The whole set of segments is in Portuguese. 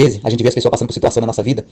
vezes a gente vê as pessoas passando por situação na nossa vida,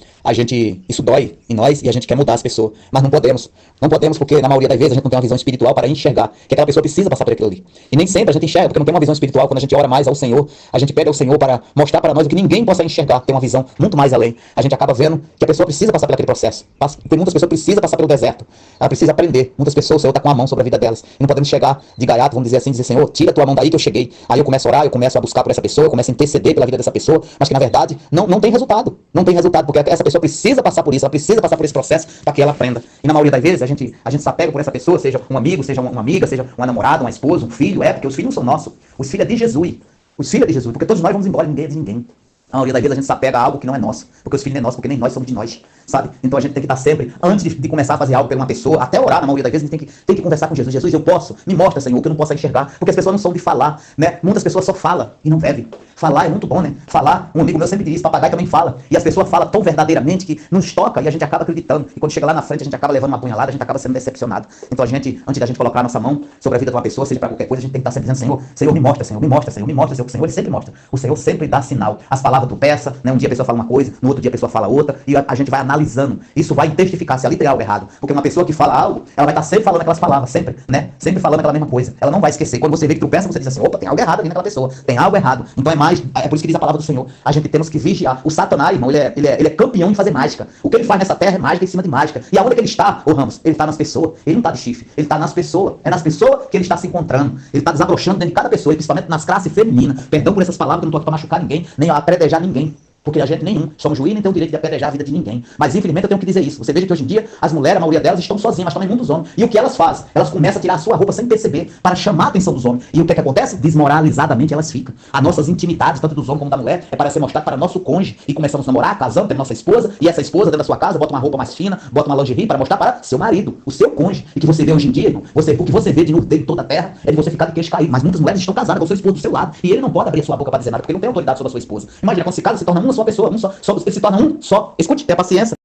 isso dói em nós e a gente quer mudar as pessoas, mas não podemos. Não podemos porque na maioria das vezes a gente não tem uma visão espiritual para enxergar que aquela pessoa precisa passar por aquilo ali. E nem sempre a gente enxerga, porque não tem uma visão espiritual. Quando a gente ora mais ao Senhor, a gente pede ao Senhor para mostrar para nós o que ninguém possa enxergar, ter uma visão muito mais além. A gente acaba vendo que a pessoa precisa passar por aquele processo. Tem muitas pessoas que precisam passar pelo deserto. Ela precisa aprender. Muitas pessoas, o Senhor está com a mão sobre a vida delas. E não podemos chegar de gaiato, vamos dizer assim, dizer, Senhor, tira a tua mão daí que eu cheguei. Aí eu começo a orar, eu começo a buscar por essa pessoa, eu começo a interceder pela vida dessa pessoa, mas que na verdade não tem resultado. Não tem resultado, porque essa pessoa precisa passar por isso, ela precisa passar por esse processo para que ela aprenda. E na maioria das vezes a gente se apega por essa pessoa, seja um amigo, seja uma amiga, seja uma namorada, uma esposa, um filho, porque os filhos não são nossos. Os filhos é de Jesus. Os filhos é de Jesus, porque todos nós vamos embora, ninguém é de ninguém. Na maioria das vezes a gente se apega a algo que não é nosso, porque os filhos não é nosso, porque nem nós somos de nós, sabe? Então a gente tem que estar sempre, antes de começar a fazer algo por uma pessoa, até orar, na maioria das vezes a gente tem que conversar com Jesus. Jesus, eu posso, me mostra, Senhor, que eu não posso enxergar, porque as pessoas não são de falar, né? Muitas pessoas só falam e não vivem. Falar é muito bom, né? Falar, um amigo meu sempre diz, papagaio também fala, e as pessoas falam tão verdadeiramente que nos toca e a gente acaba acreditando, e quando chega lá na frente a gente acaba levando uma punhalada, a gente acaba sendo decepcionado. Então a gente, antes da gente colocar a nossa mão sobre a vida de uma pessoa, seja para qualquer coisa, a gente tem que estar sempre dizendo, Senhor, me mostra, Senhor, me mostra, Senhor, me mostra, Senhor, o Senhor ele sempre mostra, o Senhor sempre dá sinal. As palavras do peça, né? Um dia a pessoa fala uma coisa, no outro dia a pessoa fala outra, e a gente vai analisando. Isso vai testificar se ali tem algo errado. Porque uma pessoa que fala algo, ela vai estar sempre falando aquelas palavras, sempre, né? Sempre falando aquela mesma coisa. Ela não vai esquecer. Quando você vê que tu pensa, você diz assim, opa, tem algo errado ali naquela pessoa. Tem algo errado. Então é por isso que diz a palavra do Senhor. A gente temos que vigiar. O Satanás, irmão, ele é campeão em fazer mágica. O que ele faz nessa terra é mágica em cima de mágica. E aonde que ele está, ô Ramos? Ele está nas pessoas. Ele não está de chifre. Ele está nas pessoas. É nas pessoas que ele está se encontrando. Ele está desabrochando dentro de cada pessoa, e principalmente nas classes femininas. Perdão por essas palavras, que eu não estou aqui para machucar ninguém, nem a apredejar ninguém. Porque a gente nenhum, somos juiz, nem tem o direito de apedrejar a vida de ninguém. Mas infelizmente eu tenho que dizer isso. Você veja que hoje em dia as mulheres, a maioria delas, estão sozinhas, mas estão em mundo dos homens. E o que elas fazem? Elas começam a tirar a sua roupa sem perceber, para chamar a atenção dos homens. E o que acontece? Desmoralizadamente elas ficam. As nossas intimidades, tanto dos homens como da mulher, é para ser mostrado para nosso cônjuge. E começamos a namorar, casamos, temos nossa esposa, e essa esposa dentro da sua casa bota uma roupa mais fina, bota uma lingerie para mostrar para seu marido, o seu cônjuge. E que você vê hoje em dia, irmão, o que você vê de nudez em toda a terra é de você ficar de queixo caído. Mas muitas mulheres estão casadas com o seu esposo do seu lado. E ele não pode abrir a sua boca para dizer nada, porque ele não tem autoridade sobre a sua esposa. Imagina, quando se casa, se torna uma só pessoa, ele se torna um só. Escute, tenha paciência.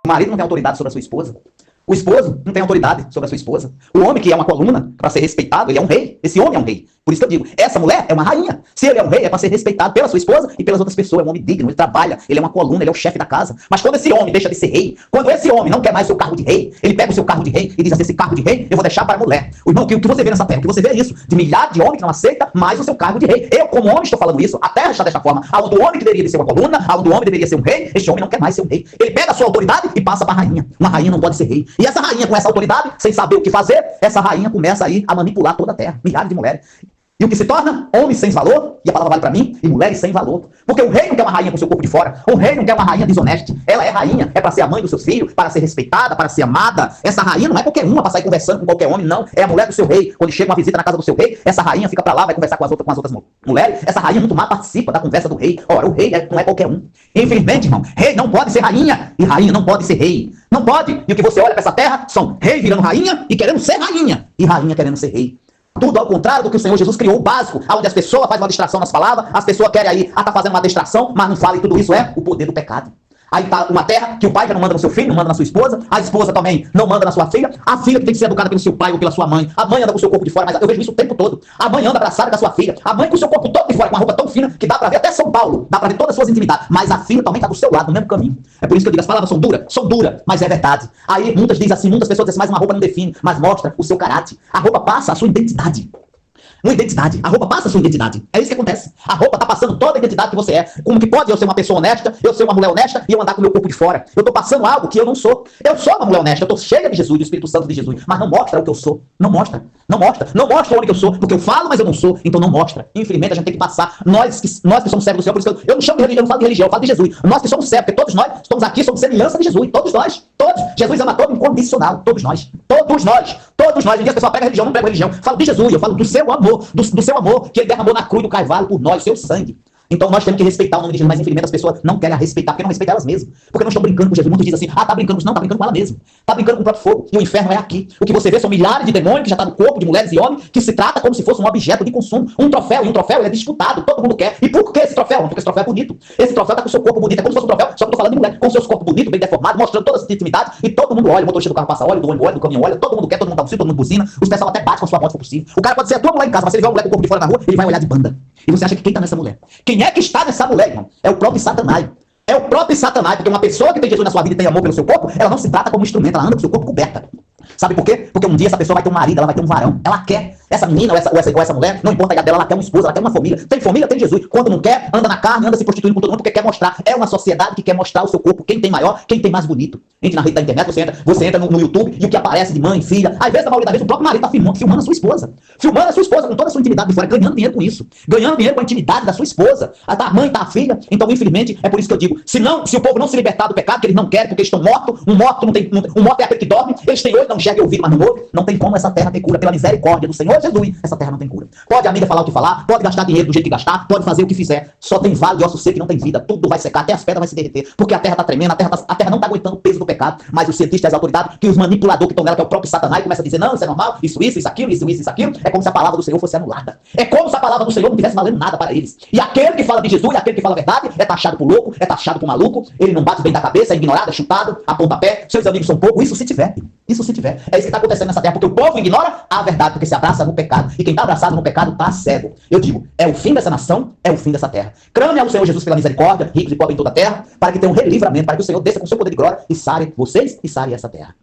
O marido não tem autoridade sobre a sua esposa. O esposo não tem autoridade sobre a sua esposa. O homem que é uma coluna, para ser respeitado, ele é um rei. Esse homem é um rei. Por isso que eu digo, essa mulher é uma rainha. Se ele é um rei, é para ser respeitado pela sua esposa e pelas outras pessoas. É um homem digno, ele trabalha, ele é uma coluna, ele é o chefe da casa. Mas quando esse homem deixa de ser rei, quando esse homem não quer mais o seu cargo de rei, ele pega o seu cargo de rei e diz assim, esse cargo de rei eu vou deixar para a mulher. O irmão, o que você vê nessa terra? O que você vê é isso, de milhares de homens que não aceitam mais o seu cargo de rei. Eu, como homem, estou falando isso, a terra está desta forma. Aonde o homem que deveria ser uma coluna, aonde o homem deveria ser um rei, este homem não quer mais ser um rei. Ele pega a sua autoridade e passa para a rainha. Uma rainha não pode ser rei. E essa rainha, com essa autoridade, sem saber o que fazer, essa rainha começa aí a manipular toda a terra. Milhares de mulheres. E o que se torna? Homens sem valor, e a palavra vale para mim, e mulheres sem valor. Porque o rei não quer uma rainha com seu corpo de fora. O rei não quer uma rainha desonesta. Ela é rainha, é para ser a mãe dos seus filhos, para ser respeitada, para ser amada. Essa rainha não é qualquer uma para sair conversando com qualquer homem, não. É a mulher do seu rei. Quando chega uma visita na casa do seu rei, essa rainha fica para lá, vai conversar com as outras mulheres. Essa rainha muito mais participa da conversa do rei. Ora, o rei não é qualquer um. Infelizmente, irmão, rei não pode ser rainha, e rainha não pode ser rei. Não pode. E o que você olha para essa terra são rei virando rainha e querendo ser rainha, e rainha querendo ser rei. Tudo ao contrário do que o Senhor Jesus criou, o básico, onde as pessoas fazem uma distração nas palavras, as pessoas querem aí, tá fazendo uma distração, mas não fala, e tudo isso é o poder do pecado. Aí tá uma terra que o pai já não manda no seu filho, não manda na sua esposa, a esposa também não manda na sua filha, a filha que tem que ser educada pelo seu pai ou pela sua mãe, a mãe anda com o seu corpo de fora, mas eu vejo isso o tempo todo. A mãe anda abraçada com a sua filha, a mãe com o seu corpo todo de fora, com uma roupa tão fina que dá pra ver até São Paulo, dá pra ver todas as suas intimidades, mas a filha também tá do seu lado, no mesmo caminho. É por isso que eu digo, as palavras são duras, mas é verdade. Aí muitas dizem assim, muitas pessoas dizem assim, mas uma roupa não define, mas mostra o seu caráter. A roupa passa a sua identidade. Uma identidade. A roupa passa a sua identidade. É isso que acontece. A roupa tá passando toda a identidade que você é. Como que pode eu ser uma pessoa honesta, eu ser uma mulher honesta e eu andar com o meu corpo de fora? Eu tô passando algo que eu não sou. Eu sou uma mulher honesta, eu tô cheia de Jesus, do Espírito Santo de Jesus, mas não mostra o que eu sou. Não mostra. Não mostra. Não mostra o homem que eu sou, porque eu falo, mas eu não sou. Então não mostra. Infelizmente a gente tem que passar. Nós que somos servos do Senhor, por isso que eu não chamo de religião, eu não falo de religião, eu falo de Jesus. Nós que somos servos, porque todos nós estamos aqui, somos semelhança de Jesus. Todos nós. Todos. Jesus ama todo incondicional. Todos nós. Todos nós. Todos nós. Hoje em dia as pessoas pegam religião, não pegam religião. Falo de Jesus, eu falo do seu amor, do seu amor, que ele derramou na cruz do Carvalho por nós, o seu sangue. Então nós temos que respeitar o nome de Jesus, mas infelizmente as pessoas não querem respeitar, porque não respeitam elas mesmas. Porque não estão brincando com Jesus. Muitos dizem assim, tá brincando. Não, tá brincando com ela mesma. Tá brincando com o próprio fogo. E o inferno é aqui. O que você vê são milhares de demônios que já estão no corpo de mulheres e homens, que se trata como se fosse um objeto de consumo. Um troféu, e um troféu ele é disputado, todo mundo quer. E por que esse troféu? Porque esse troféu é bonito. Esse troféu tá com o seu corpo bonito. É como se fosse um troféu, só que eu tô falando de mulher, com seus corpos bonitos, bem deformados, mostrando toda essa intimidade. E todo mundo olha, o motorista do carro passa olha, do ônibus olha, do caminhão olha, todo mundo quer, todo mundo dá possível, todo mundo buzina. Os pessoal até bate com a sua moto se for possível. O cara pode ser a tua mulher em casa, mas se ele vê uma mulher com o corpo de fora na rua, ele vai olhar de banda. E você acha que quem está nessa mulher? Quem é que está nessa mulher, irmão? É o próprio Satanás. É o próprio Satanás, porque uma pessoa que tem Jesus na sua vida e tem amor pelo seu corpo, ela não se trata como instrumento, ela anda com o seu corpo coberta. Sabe por quê? Porque um dia essa pessoa vai ter um marido, ela vai ter um varão. Ela quer. Essa menina ou essa mulher, não importa a idade dela, ela quer uma esposa, ela quer uma família. Tem família, tem Jesus. Quando não quer, anda na carne, anda se prostituindo com todo mundo porque quer mostrar. É uma sociedade que quer mostrar o seu corpo. Quem tem maior, quem tem mais bonito. Entre na rede da internet, você entra no YouTube e o que aparece de mãe, filha. Às vezes, na maioria das vezes, o próprio marido está filmando a sua esposa. Filmando a sua esposa com toda a sua intimidade de fora, ganhando dinheiro com isso. Ganhando dinheiro com a intimidade da sua esposa. A mãe, tá a filha. Então, infelizmente, é por isso que eu digo, se o povo não se libertar do pecado, que eles não querem, porque eles estão mortos, um morto é aquele que dorme, eles têm olho, não enxerga e ouvido, mas não ouve, não tem como essa terra ter cura. Pela misericórdia do Senhor Jesus, essa terra não tem cura. Pode a amiga falar o que falar, pode gastar dinheiro do jeito que gastar, pode fazer o que fizer. Só tem vale de osso seco que não tem vida. Tudo vai secar, até as pedras vai se derreter, porque a terra tá tremendo, a terra não tá aguentando o peso do pecado, mas os cientistas e as autoridades, que os manipuladores que estão nela, que é o próprio Satanás, começa a dizer, não, isso é normal, isso, aquilo, isso, aquilo, é como se a palavra do Senhor fosse anulada. É como se a palavra do Senhor não tivesse valendo nada para eles. E aquele que fala de Jesus, aquele que fala a verdade, é taxado por louco, é taxado por maluco, ele não bate bem da cabeça, é ignorado, é chutado, a pontapé, seus amigos são pouco, isso se tiver. Isso se tiver. É isso que está acontecendo nessa terra, porque o povo ignora a verdade, porque se abraça no pecado. E quem está abraçado no pecado está cego. Eu digo, é o fim dessa nação, é o fim dessa terra. Clame ao Senhor Jesus pela misericórdia, ricos e pobres em toda a terra, para que tenham relivramento, para que o Senhor desça com o seu poder de glória e sare vocês e sare essa terra.